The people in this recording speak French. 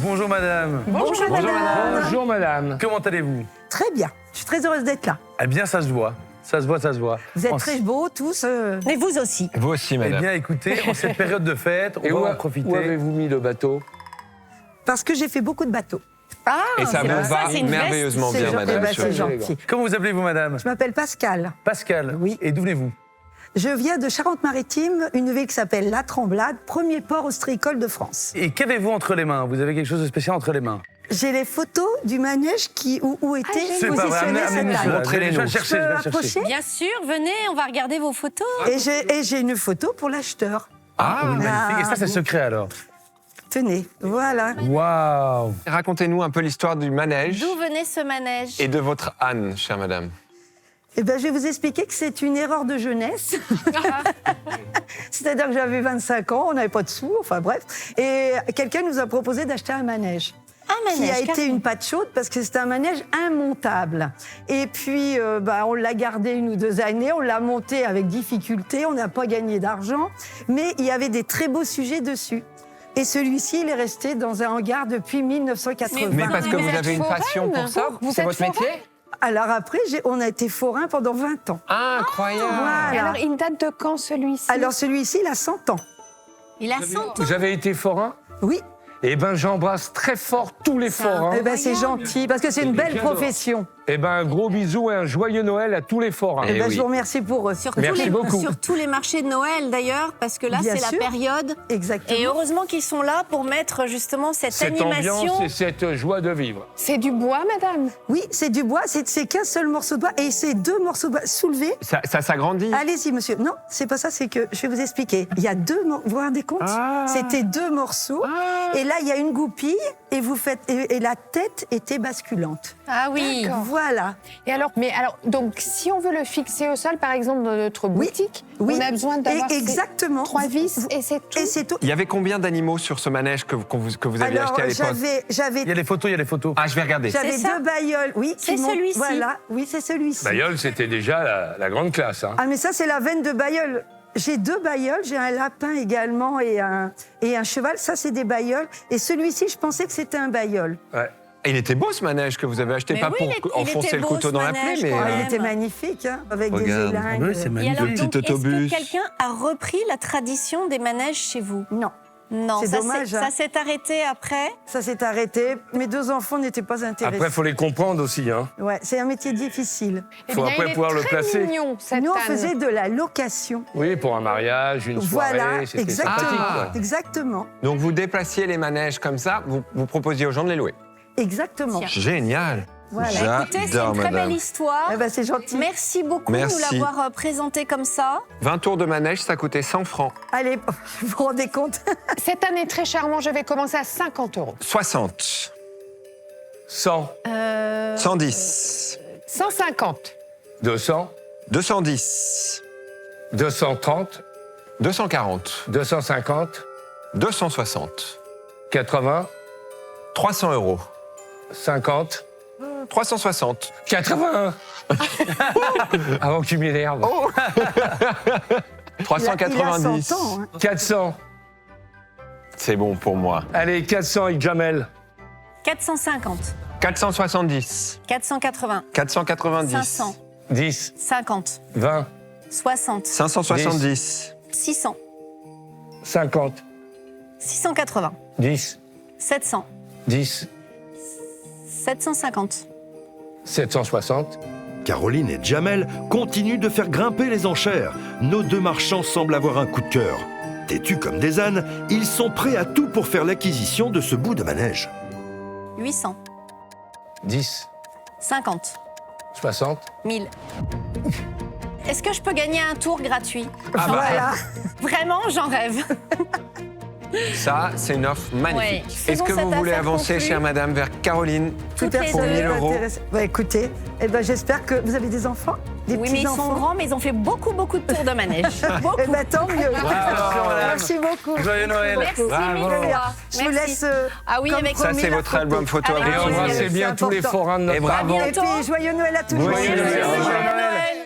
Bonjour madame. Bonjour madame. Bonjour madame. Comment allez-vous? Très bien, je suis très heureuse d'être là. Eh bien, ça se voit. Ça se voit, ça se voit. Vous êtes très beaux tous. Mais vous aussi. Vous aussi Eh madame. bien, écoutez, en cette période de fête, on va en profiter. Où avez-vous mis le bateau? Parce que j'ai fait beaucoup de bateaux. Ah, Et ça c'est vous pour va c'est une merveilleusement C'est bien gentil, madame. c'est gentil. Comment vous appelez-vous, madame? Je m'appelle Pascal. Pascal. Oui. Et d'où venez-vous? Je viens de Charente-Maritime, une ville qui s'appelle La Tremblade, premier port ostréicole de France. Et qu'avez-vous entre les mains? Vous avez quelque chose de spécial entre les mains? J'ai les photos du manège où était C'est pas vrai, positionné cette amenez-nous dalle. cela. Montrez-les-nous. Je vais chercher, je vais chercher. Approcher. Bien sûr, venez, on va regarder vos photos. Et j'ai une photo pour l'acheteur. Ah, magnifique. Et ça, c'est bon. secret alors? Tenez, voilà. Waouh! Racontez-nous un peu l'histoire du manège D'où venait ce manège? et de votre âne, chère madame. Eh ben, je vais vous expliquer que c'est une erreur de jeunesse. C'est-à-dire que j'avais 25 ans, on n'avait pas de sous, enfin bref. Et quelqu'un nous a proposé d'acheter un manège. Un manège, Qui a été carrément. une patte chaude parce que c'était un manège immontable. Et puis, on l'a gardé 1 ou 2 années, on l'a monté avec difficulté, on n'a pas gagné d'argent, mais il y avait des très beaux sujets dessus. Et celui-ci, il est resté dans un hangar depuis 1980. Mais parce que Vous vous êtes avez une passion pour ça? C'est votre métier? Alors après, on a été forain pendant 20 ans. Incroyable. Voilà. Et alors, il date de quand celui-ci? Alors celui-ci, il a 100 ans. Il a 100 ans. Vous avez été forain? Oui. Eh ben, j'embrasse très fort tous les forains. Eh ben, c'est gentil, parce que c'est une belle profession. Eh ben, un gros bisou et un joyeux Noël à tous les forains. Eh ben, je vous remercie pour eux. Sur Merci beaucoup. Sur tous les marchés de Noël d'ailleurs, parce que là Bien c'est sûr. la période. Exactement. Et heureusement qu'ils sont là pour mettre justement cette Cette animation. ambiance et cette joie de vivre. C'est du bois, madame? Oui, c'est du bois, c'est qu'un seul morceau de bois, et c'est 2 morceaux de bois soulevés. Ça s'agrandit. Allez-y, monsieur. Non, c'est pas ça, c'est que je vais vous expliquer. Il y a 2 morceaux, vous vous rendez compte? Ah. C'était 2 morceaux, et là, il y a une goupille, et vous faites, et la tête était basculante. Ah oui. D'accord. Voilà. Et alors, donc, si on veut le fixer au sol, par exemple, dans notre Oui. boutique, Oui. on a besoin d'avoir Et exactement. 3 vis et c'est tout. Et c'est tout. Il y avait combien d'animaux sur ce manège que vous aviez Alors, acheté à l'époque? Il y a les photos, il y a les photos. Ah, je vais regarder. J'avais C'est ça 2 bailleuls, oui. C'est qui montent- celui-ci. Voilà, oui, c'est celui-ci. Bailleul, c'était déjà la grande classe. Hein. Ah, mais ça, c'est la veine de bailleul. J'ai 2 bailleuls, j'ai un lapin également et un cheval. Ça, c'est des bailleuls. Et celui-ci, je pensais que c'était un bailleul. Ouais. Il était beau ce manège que vous avez acheté, Mais pas oui, pour il enfoncer était le beau, couteau ce dans la manège, plaie, mais quand Ah, même. il était magnifique, hein, avec Regarde. des élingues. Oui, c'est Et magnifique. alors, petit donc, est-ce autobus. que quelqu'un a repris la tradition des manèges chez vous? Non, Non, C'est ça dommage, s'est- hein. ça s'est arrêté après. ça s'est arrêté. Mes 2 enfants n'étaient pas intéressés. Après, il faut les comprendre aussi. Hein. Ouais, c'est un métier difficile. Eh faut bien, après il est pouvoir le très placer. mignon, cet Nous, on âne. faisait de la location. Oui, pour un mariage, une soirée, Voilà, c'était exactement. sympathique. quoi. Exactement. Donc vous déplaciez les manèges comme ça, vous proposiez aux gens de les louer. Exactement. Tiens. Génial. Voilà. Écoutez, c'est une très belle histoire. Eh ben, c'est gentil. Merci beaucoup Merci. de nous l'avoir présenté comme ça. 20 tours de manège, ça coûtait 100 francs. Allez, vous vous rendez compte? Cette année très charmant, je vais commencer à 50 €. 60. 100. 110. 150. 200, 210. 230, 240. 250, 260. 80, 300 €. 50, 360. 80. Avant que tu m'énerves. Il a 390. 100 ans. Hein. 400. C'est bon pour moi. Allez, 400 avec Jamel. 450, 470. 480, 490. 500, 10, 50, 20, 60, 570. 600, 50, 680, 10, 700, 10, 750. 760. Caroline et Jamel continuent de faire grimper les enchères. Nos 2 marchands semblent avoir un coup de cœur. Têtus comme des ânes, ils sont prêts à tout pour faire l'acquisition de ce bout de manège. 800, 10, 50, 60. 1000. Est-ce que je peux gagner un tour gratuit? Voilà. Vraiment, j'en rêve. Ça, c'est une offre magnifique. Ouais. C'est Est-ce bon, que cette vous voulez affaire avancer, conclue. chère madame, vers Caroline Plus Toutes les personne deux. Pour 1000 n'est €. intéressé. Bah, écoutez, eh ben, j'espère que vous avez des enfants, des Oui, mais ils sont petits-enfants. grands, mais ils ont fait beaucoup de tours de manège. Beaucoup. Eh ben, tant mieux. Merci beaucoup. Joyeux Noël. Merci Bravo. mille fois. Je vous Merci. laisse. Ah oui, comme avec Ça, promis, c'est la votre photo. album photo Avec avec Et plaisir. embrassez bien C'est tous les important. forains de notre Et bravo. À Et bientôt. puis, joyeux Noël à tous. Joyeux Merci. Noël. Joyeux Noël.